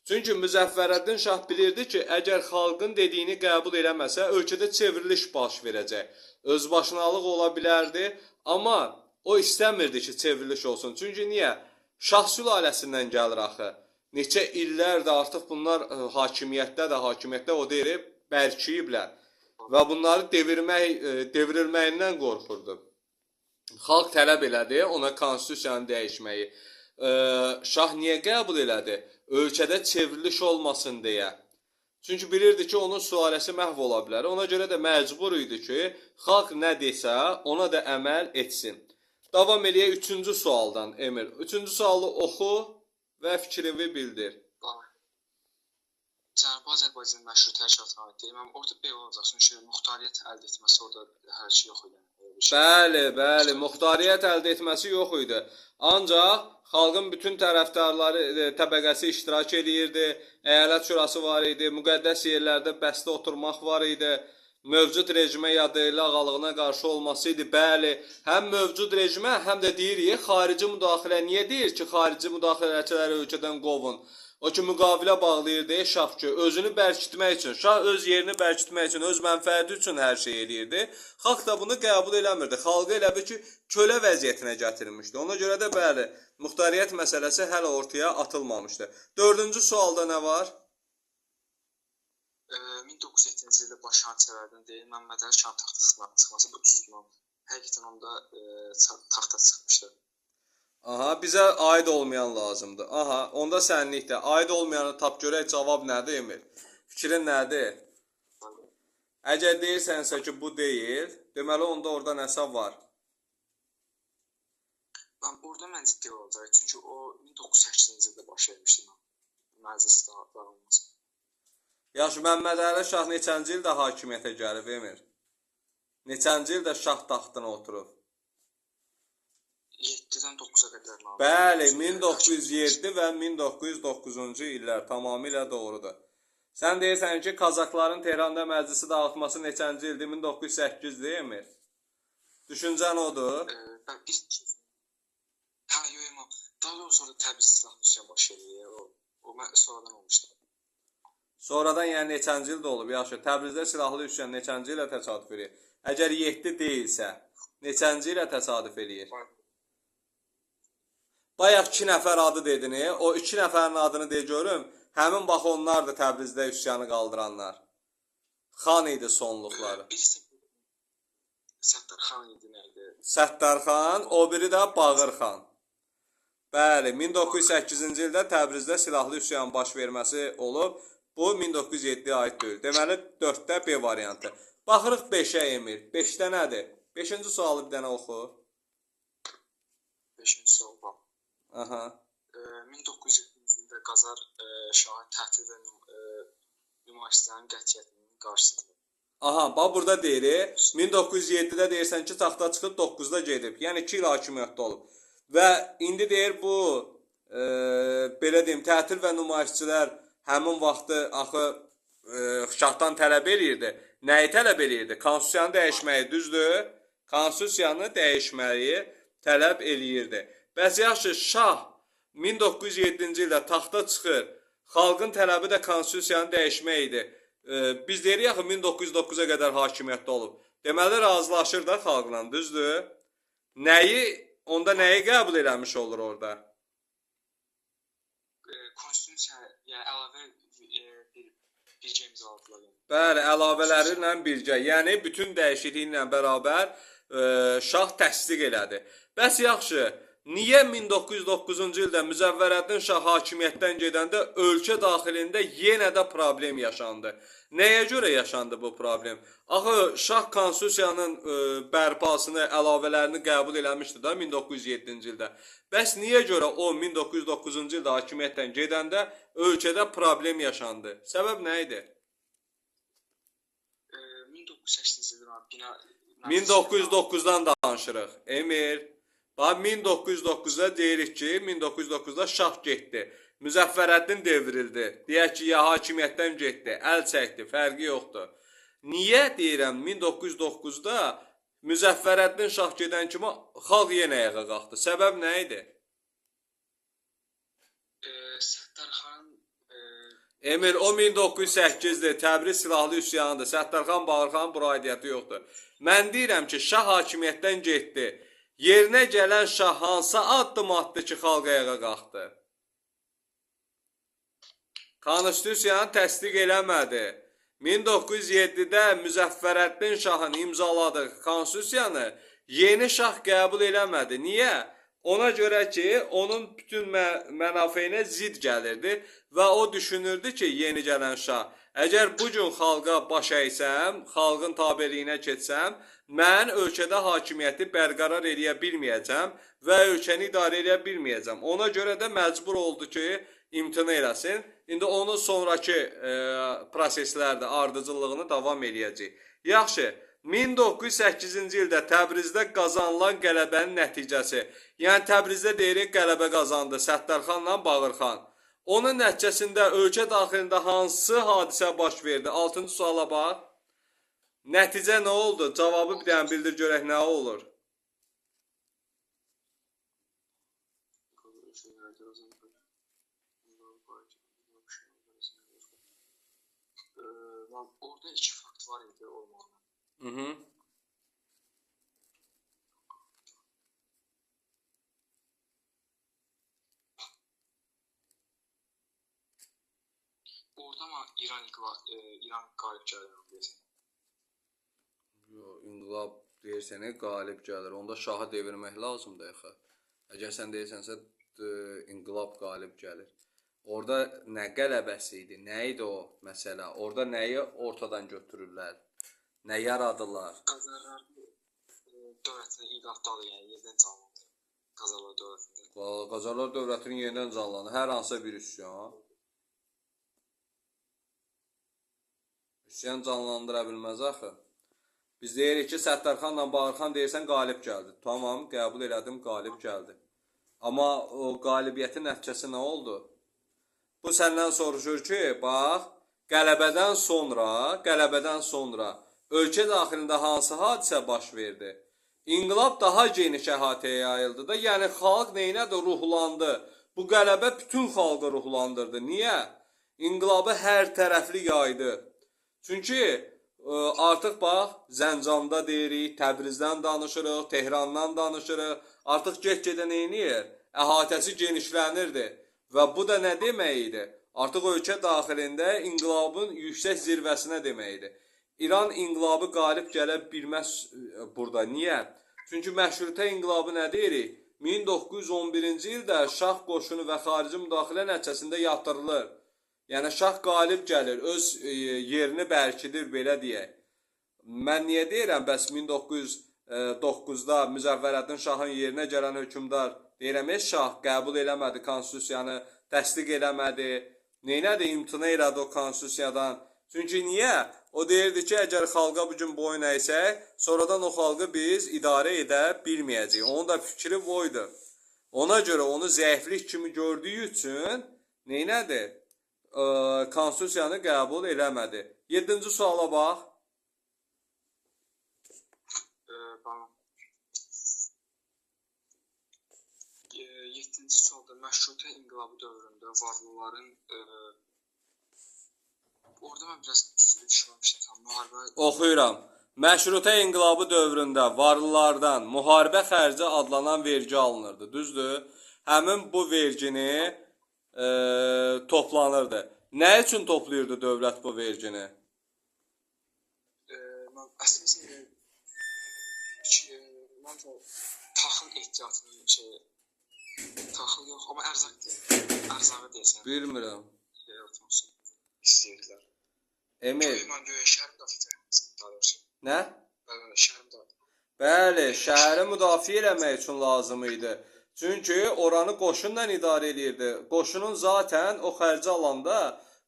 Çünki Müzəffərəddin şah bilirdi ki, əgər xalqın dediyini qəbul eləməsə, ölkədə çevriliş baş verəcək. Özbaşınalıq ola bilərdi, amma o istəmirdi ki, çevriliş olsun. Çünki niyə? Şah sülaləsindən gəlir axı. Neçə illərdir artıq bunlar hakimiyyətdə o deyir, bərkiyiblər və bunları devrilməyindən qorxurdu. Xalq tələb elədi ona konstitusiyanı dəyişməyi. Şah niyə qəbul elədi? Ölkədə çevriliş olmasın deyə. Çünki bilirdi ki, onun sülaləsi məhv ola bilər. Ona görə də məcbur idi ki, xalq nə desə, ona da əməl etsin. Davam eləyək 3-cü sualdan, Emir. 3-cü sualı oxu və fikrini bildir. Cənubi Azərbaycan məşrut hərəkatına aid deyil. Mən orada B olacaq, çünki muxtariyyət əldə etməsi orada hər şey yox idi. Bəli, muxtariyyət əldə etməsi yox idi. Ancaq xalqın bütün tərəfdarları, təbəqəsi iştirak edirdi, əyalət şurası var idi, müqəddəs yerlərdə bəstə oturmaq var idi, mövcud rejimə ya dəyərli ağalığına qarşı olması idi. Bəli, həm mövcud rejimə, həm də deyirik, xarici müdaxilə. Niyə deyir ki, xarici müdaxiləçiləri ölkədən qovun? O ki, müqavilə bağlayırdı şah ki, özünü bərkitmək üçün, şah öz yerini bərkitmək üçün, öz mənfəəti üçün hər şey edirdi. Xalq da bunu qəbul eləmirdi. Xalqı elə bir ki, kölə vəziyyətinə gətirilmişdi. Ona görə də bəli, muxtariyyət məsələsi hələ ortaya atılmamışdı. 4-cü sualda nə var? 1907-ci ildə baş hançələrdən deyil, Məmməd Əli Şahın taxtasına çıxması bu düzdür. Həqiqətən onda taxta çıxmışdı. Aha, bizə aid olmayan lazımdır. Aha, onda sənlikdə. Aid olmayanı tap görək, cavab nədir, Emir? Fikrin nədir? Əgər deyirsənsə ki, bu deyil, deməli onda orada nəsə var. Orada məncə deyil olacaq. Çünki o 1908-ci ildə baş vermişdi. Məclis dağılması. Yaxşı, Məmməd Əli Şah neçənci ildə hakimiyyətə gəlib, Emir? Neçənci ildə şah taxtına oturub? 7-dən 9-a qədər. Bəli, 1907 və 1909-cu illər tamamilə doğrudur. Sən deyirsən ki, Kazakların Tehranda məclisi dağıtması neçənci ildir? 1908 deyilmi? Düşüncən odur. Hə, yox. Daha doğrusu orada Təbriz silahlı üsyan baş verir. O sonradan olmuşdu. Sonradan yəni neçənci ildə olub? Yaxşı, Təbrizdə silahlı üsyan neçənci ilə təsadüf edir? Əgər 7 deyilsə, neçənci ilə təsadüf edir? Bayaq 2 nəfər adı dedin, o 2 nəfərin adını de görüm. Həmin bax onlardır Təbrizdə üsyanı qaldıranlar. Xan idi sonluqları. Səttarxan idi, nə idi? Səttarxan, o biri də Bağır xan. Bəli, 1908-ci ildə Təbrizdə silahlı üsyan baş verməsi olub. Bu 1907-yə aid deyil. Deməli 4-də B variantı. Baxırıq 5-ə Emir. 5-də nədir? 5-ci sualı bir dənə oxu. 5-ci sual bax. Aha. 1907-ci ildə Qazar şahı təhdid və nümayişçilərin qətiyyətinin qarşısında. Aha, bax burada deyir, 1907-də deyirsən ki, taxta çıxıb 9-da gedib. Yəni 2 il hakimiyyətdə olub. Və indi deyir bu, belə deyim, tətil və nümayişçilər həmin vaxtı axı şahdan tələb eləyirdi. Nəyi tələb eləyirdi? Konstitusiyanı dəyişməyi, düzdür? Konstitusiyanı dəyişməyi tələb eləyirdi. Bəs yaxşı, şah 1907-ci ildə taxta çıxır, xalqın tələbi də konstitusiyanı dəyişmək idi. Biz deyirik axı 1909-a qədər hakimiyyətdə olub. Deməli razılaşır da xalqla, düzdür? Onda nəyi qəbul eləmiş olur orada? Konstitusiyaya əlavə birgə imzaladılar. Bəli, əlavələrlə birgə. Yəni bütün dəyişikliklə bərabər şah təsdiq elədi. Bəs yaxşı, niyə 1909-cu ildə Müzəffərəddin şah hakimiyyətdən gedəndə ölkə daxilində yenə də problem yaşandı? Nəyə görə yaşandı bu problem? Axı şah konstitusiyanın bərpasını, əlavələrini qəbul eləmişdi da 1907-ci ildə. Bəs niyə görə o 1909-cu ildə hakimiyyətdən gedəndə ölkədə problem yaşandı? Səbəb nə idi? 1909-dan danışırıq. Emir, bax 1909-da deyirik ki, 1909-da şah getdi. Müzəffərəddin devrildi. Deyək ki, ya hakimiyyətdən getdi, əl çəkdi, fərqi yoxdur. Niyə deyirəm 1909-da Müzəffərəddin şah gedən kimi xalq yenə ayağa qalxdı? Səbəb nə idi? Səttarxan Emil, o 1908-dir, Təbriz silahlı üsyanıdır. Səttarxan Bağırxanın bura aidiyyəti yoxdur. Mən deyirəm ki, şah hakimiyyətdən getdi. Yerinə gələn şah hansı addım atdı ki, xalq ayağa qalxdı? Konstitusiyanı təsdiq eləmədi. 1907-də Müzəffərəddin şahın imzaladığı konstitusiyanı yeni şah qəbul eləmədi. Niyə? Ona görə ki, onun bütün mənafeyinə zid gəlirdi və o düşünürdü ki, yeni gələn şah, əgər bu gün xalqa baş əysəm, xalqın tabeliyinə keçsəm, mən ölkədə hakimiyyəti bərqərar eləyə bilməyəcəm və ölkəni idarə eləyə bilməyəcəm. Ona görə də məcbur oldu ki, imtina eləsin. İndi onun sonraki proseslərdə ardıcıllığını davam eləyəcək. Yaxşı, 1908-ci ildə Təbrizdə qazanılan qələbənin nəticəsi. Yəni Təbrizdə deyirik qələbə qazandı Səttarxanla Bağırxan. Onun nəticəsində ölkə daxilində hansı hadisə baş verdi? 6-cı suala bax. Nəticə nə oldu? Cavabı bir dənə bildir görək nə olur? Orada iki fakt var idi olmalı. Hı-hı. Orada mı İran qalib gəlir deyəsən? Yox, inqilab deyirsənə qalib gəlir. Onda şahı devirmək lazımdır axı. Əgər sən deyirsənsə inqilab qalib gəlir. Orada nə qələbəsi idi? Nə idi o məsələ? Orada nəyi ortadan götürürlər? Nə yaradırlar? Qacarlar dövlətinin iqaddadır, yəni yenidən canlandı. Qacarlar dövlətində. Qacarlar dövlətinin yenidən canlandı. Hər hansı bir üsyan. Üsyan canlandıra bilməz axı. Biz deyirik ki, Səttarxanla Bağırxan deyirsən qalib gəldi. Tamam, qəbul elədim, qalib gəldi. Amma o qalibiyyətin nəticəsi nə oldu? Bu səndən soruşur ki, bax, qələbədən sonra ölkə daxilində hansı hadisə baş verdi? İnqilab daha geniş əhatəyə yayıldı da, yəni xalq neynədir? Ruhlandı. Bu qələbə bütün xalqı ruhlandırdı. Niyə? İnqilabı hər tərəfli yaydı. Çünki artıq bax, Zəncanda deyirik, Təbrizdən danışırıq, Tehrandan danışırıq. Artıq get-gedə neyniyir? Əhatəsi genişlənirdi. Və bu da nə demək idi? Artıq ölkə daxilində inqilabın yüksək zirvəsinə demək idi. İran inqilabı qalib gələ bilməz burada. Niyə? Çünki məşrutə inqilabı nə deyirik? 1911-ci ildə şah qoşunu və xarici müdaxilə nəticəsində yatırılır. Yəni şah qalib gəlir, öz yerini bərkidir, belə deyək. Mən niyə deyirəm, bəs 1909-da Müzəffərəddin şahın yerinə gələn hökmdar deyirəm, şah qəbul eləmədi, konstitusiyanı təsdiq eləmədi, neynədi, imtina elədi o konstitusiyadan. Çünki niyə? O deyirdi ki, əgər xalqa bugün boyun əysək, sonradan o xalqı biz idarə edə bilməyəcəyik. Onun da fikri boydu. Ona görə onu zəiflik kimi gördüyü üçün neynədi? Konstitusiyanı qəbul eləmədi. 7-ci suala bax. Bana. 7-ci sualda məşrutə inqilabı dövründə varlıların orada mən biraz düşünməmişdim. Müharibə Oxuyuram. Məşrutə inqilabı dövründə varlılardan müharibə xərci adlanan vergi alınırdı. Düzdür? Həmin bu vergini toplanırdı. Nə üçün toplayırdı dövlət bu vergini? əslində taxıl ehtiyatının taxıl yox, amma ərzağı deyəsən. Bilmirəm. İstəyirdilər. Emil. Mən şəhər müdafiə Nə? şəhər müdafiə. Bəli, şəhəri müdafiə eləmək üçün lazım idi. Çünki oranı qoşunla idarə edirdi. Qoşunun zaten o xərci alanda,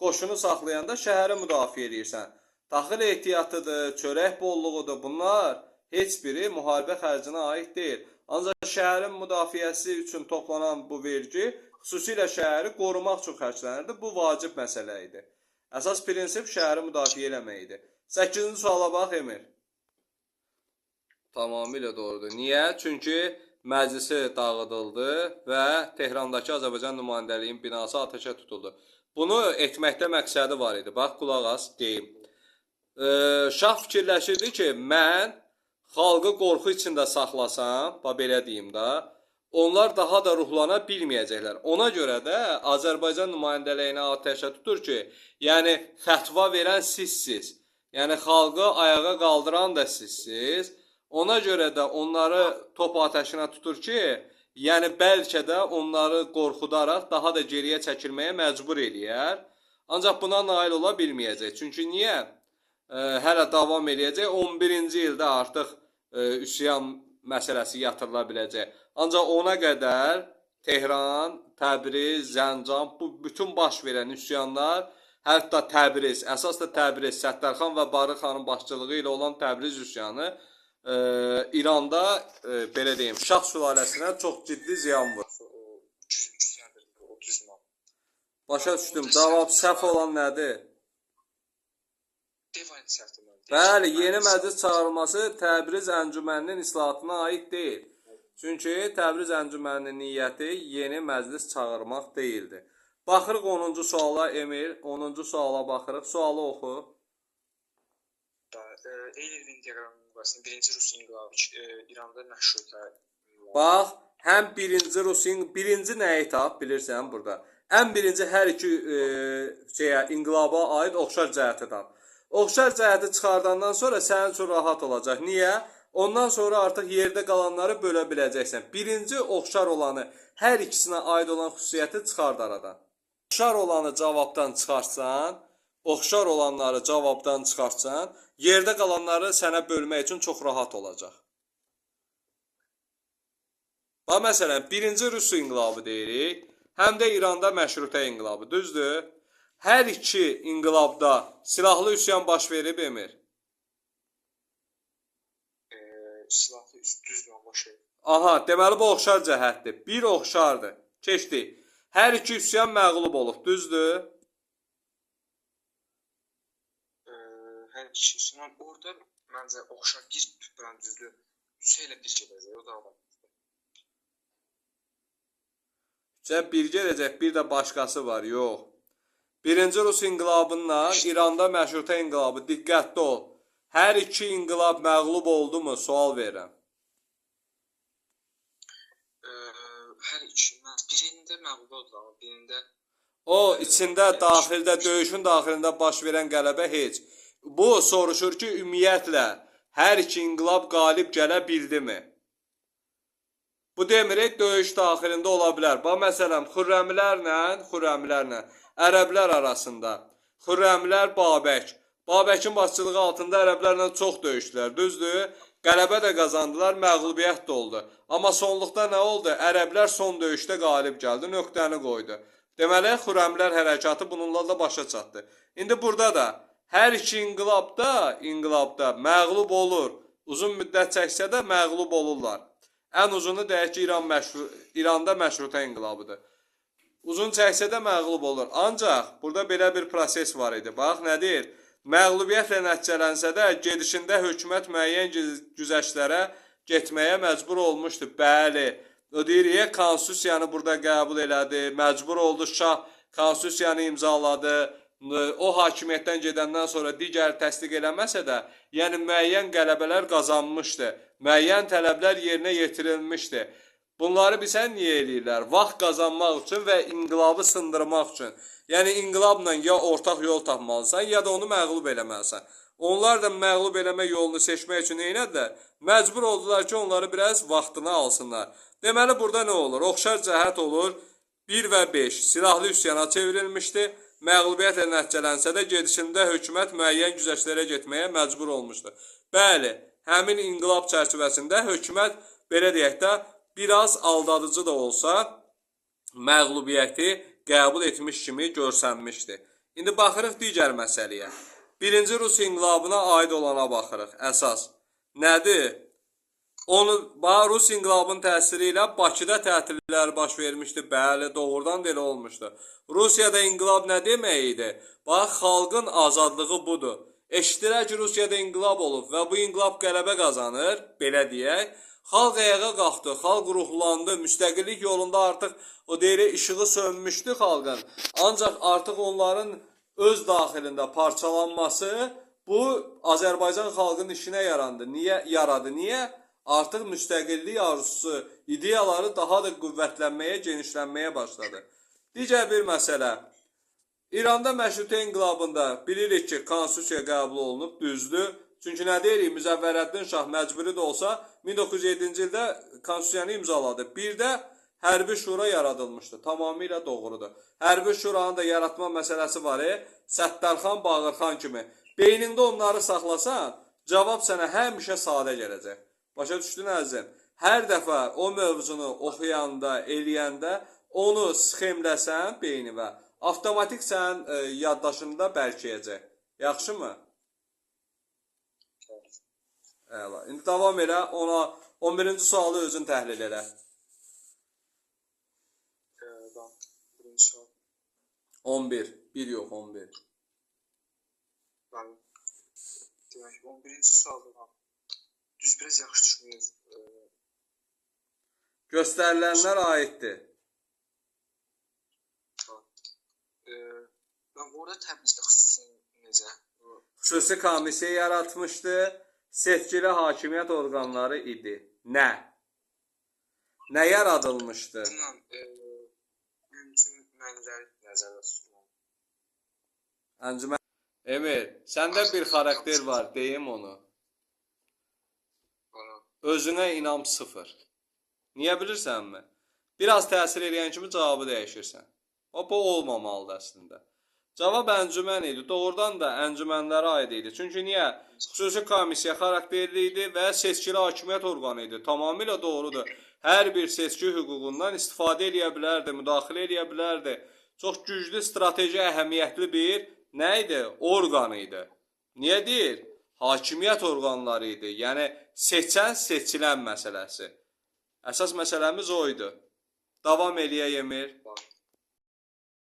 qoşunu saxlayanda şəhəri müdafiə edirsən. Taxıl ehtiyatıdır, çörək bolluğudur. Bunlar heç biri müharibə xərcinə aid deyil. Ancaq şəhərin müdafiəsi üçün toplanan bu vergi xüsusilə şəhəri qorumaq üçün xərclənirdi. Bu vacib məsələ idi. Əsas prinsip şəhəri müdafiə eləmək idi. 8-ci suala bax Emir. Tamamilə doğrudur. Niyə? Çünki məclisi dağıdıldı və Tehrandakı Azərbaycan nümayəndəliyinin binası atəşə tutuldu. Bunu etməkdə məqsədi var idi. Bax, qulaq as, deyim. Şah fikirləşirdi ki, mən xalqı qorxu içində saxlasam, belə deyim də, onlar daha da ruhlana bilməyəcəklər. Ona görə də Azərbaycan nümayəndəliyini atəşə tutur ki, yəni fətva verən sizsiz. Yəni xalqı ayağa qaldıran da sizsiz. Ona görə də onları top atəşinə tutur ki, yəni bəlkə də onları qorxudaraq daha da geriyə çəkilməyə məcbur eləyər. Ancaq buna nail ola bilməyəcək. Çünki niyə? Hələ davam eləyəcək. 11-ci ildə artıq üsyan məsələsi yatırıla biləcək. Ancaq ona qədər Tehran, Təbriz, Zəncan, bu bütün baş verən üsyanlar, hətta Təbriz, əsas da Təbriz, Səttarxan və Barı xanın başçılığı ilə olan Təbriz üsyanı İranda, belə deyim, Şah sülaləsinə çox ciddi ziyan vurur. Başa düşdüm. Cavab səhv olan nədir? Bəli, yeni məclis çağırılması Təbriz əncüməninin islahatına aid deyil. Çünki Təbriz əncüməninin niyyəti yeni məclis çağırmaq deyildi. Baxırıq 10-cu suala, Emil. 10-cu suala baxırıq. Sualı oxu. Eylül intiqamının birinci Rus inqilabı İranda məşrutə. Bax, həm birinci nəyi tap, bilirsən burada. Ən birinci hər iki inqilaba aid oxşar cəhəti tap. Oxşar cəhəti çıxardandan sonra sənin üçün rahat olacaq. Niyə? Ondan sonra artıq yerdə qalanları bölə biləcəksən. Birinci oxşar olanı, hər ikisinə aid olan xüsusiyyəti çıxard aradan. Oxşar olanı cavabdan çıxartsan, oxşar olanları cavabdan çıxartsan, yerdə qalanları sənə bölmək üçün çox rahat olacaq. Bax, məsələn, birinci Rus inqilabı deyirik, həm də İranda məşrutə inqilabı, düzdür? Hər iki inqilabda silahlı üsyan baş verib, Emir. Silahlı düzdür, baş verib. Aha, deməli bu oxşar cəhətdir. Bir oxşardır. Keçdik. Hər iki üsyan məğlub olub, düzdür? Hər iki üsyan orada məncə oxşar bir tutduran düzdür. Şeylə bir gedəcək, o da var. Bir gedəcək, bir də başqası var, yox. Birinci Rus inqilabından İranda məşrutə inqilabı, diqqətli ol. Hər iki inqilab məğlub oldu mu? Sual verirəm. Hər iki, birində məğlub oldu, amma birində... O, içində, daxildə, döyüşün daxilində baş verən qələbə heç. Bu, soruşur ki, ümumiyyətlə, hər iki inqilab qalib gələ bildimi? Bu demirik, döyüş daxilində ola bilər. Bax, məsələn, Xürrəmlərlə, ərəblər arasında. Xürrəmlər Babək. Babəkin başçılığı altında ərəblərlə çox döyüşdülər, düzdür? Qələbə də qazandılar, məğlubiyyət də oldu. Amma sonluqda nə oldu? Ərəblər son döyüşdə qalib gəldi, nöqtəni qoydu. Deməli, Xürrəmlər hərəkatı bununla da başa çatdı. İndi burada da hər iki inqilabda məğlub olur. Uzun müddət çəksə də məğlub olurlar. Ən uzunu deyək ki, İranda məşrutə inqilabıdır. Uzun çəksə də məğlub olur. Ancaq burada belə bir proses var idi. Bax, nə deyir? Məğlubiyyətlə nəticələnsə də gedişində hökumət müəyyən güzəştlərə getməyə məcbur olmuşdu. Bəli, o deyir, konstitusiyanı burada qəbul elədi, məcbur oldu, şah konstitusiyanı imzaladı. O hakimiyyətdən gedəndən sonra digər təsdiq eləməsə də, yəni müəyyən qələbələr qazanmışdı, müəyyən tələblər yerinə yetirilmişdi. Bunları bilsən niyə eləyirlər? Vaxt qazanmaq üçün və inqilabı sındırmaq üçün. Yəni inqilabla ya ortaq yol tapmalısan, ya da onu məğlub eləməlisən. Onlar da məğlub eləmə yolunu seçmək üçün neynədilər? Məcbur oldular ki, onları biraz vaxtını alsınlar. Deməli, burada nə olur? Oxşar cəhət olur. 1 və 5 silahlı üsyana çevrilmişdi. Məğlubiyyətlə nəticələnsə də gedişində hökumət müəyyən güzəştlərə getməyə məcbur olmuşdu. Bəli, həmin inqilab çərçivəsində hökumət, belə deyək də, biraz aldadıcı da olsa, məğlubiyyəti qəbul etmiş kimi görsənmişdi. İndi baxırıq digər məsələyə. Birinci Rus inqilabına aid olana baxırıq. Əsas nədir? Rus inqilabının təsiri ilə Bakıda tətillər baş vermişdi. Bəli, doğrudan da elə olmuşdu. Rusiyada inqilab nə demək idi? Bax, xalqın azadlığı budur. Eşidirək ki, Rusiyada inqilab olub və bu inqilab qələbə qazanır, belə deyək. Xalq ayağa qalxdı, xalq ruhlandı, müstəqillik yolunda artıq o deyir işığı sönmüşdü xalqın. Ancaq artıq onların öz daxilində parçalanması bu Azərbaycan xalqının işinə yaradı? Niyə? Artıq müstəqillik arzusu, ideyaları daha da qüvvətlənməyə, genişlənməyə başladı. Digər bir məsələ. İranda məşrutə inqilabında bilirik ki, konstitusiya qəbul olunub, düzdür. Çünki nə deyirik, Müzəffərəddin Şah məcburi də olsa 1907-ci ildə konstitusiyanı imzaladı. Bir də hərbi şura yaradılmışdı. Tamamilə doğrudur. Hərbi şuranın da yaratma məsələsi var. Səttarxan, Bağırxan kimi. Beynində onları saxlasan, cavab sənə həmişə sadə gələcək. Başa düşdün əzizim? Hər dəfə o mövzunu oxuyanda, eləyəndə onu sxemləsən beynivə, avtomatik sənin yaddaşında bərkiyəcək. Yaxşımı? Əla. İndi davam elə, ona 11-ci sualı özün təhlil elə. Birinci sual. 11. 1 yox, 11. Demək, 11-ci sualda düz biraz yaxşı düşünürüz. Göstərilənlər aiddir. Orada Təbrizdə xüsusi necə? Xüsusi komissiya yaratmışdı. Seçkili hakimiyyət orqanları idi. Nə? Nə yaradılmışdı? Əncümənləri nəzərdə tutulmalı. Əncümən. Emir, səndə bir xarakter var, deyim onu. Özünə inam 0. Niyə bilirsənmi? Biraz təsir edən kimi cavabı dəyişirsən. Bu olmamalıdır əslində. Cavab əncümən idi. Doğrudan da əncümənlərə aid idi. Çünki niyə? Xüsusi komissiya xarakterli idi və seçkili hakimiyyət orqanı idi. Tamamilə doğrudur. Hər bir seçki hüququndan istifadə edə bilərdi, müdaxilə edə bilərdi. Çox güclü, strateji, əhəmiyyətli bir nə idi? Orqanı idi. Niyə deyir? Hakimiyyət orqanları idi. Yəni, seçən, seçilən məsələsi. Əsas məsələmiz o idi. Davam eləyək Emir.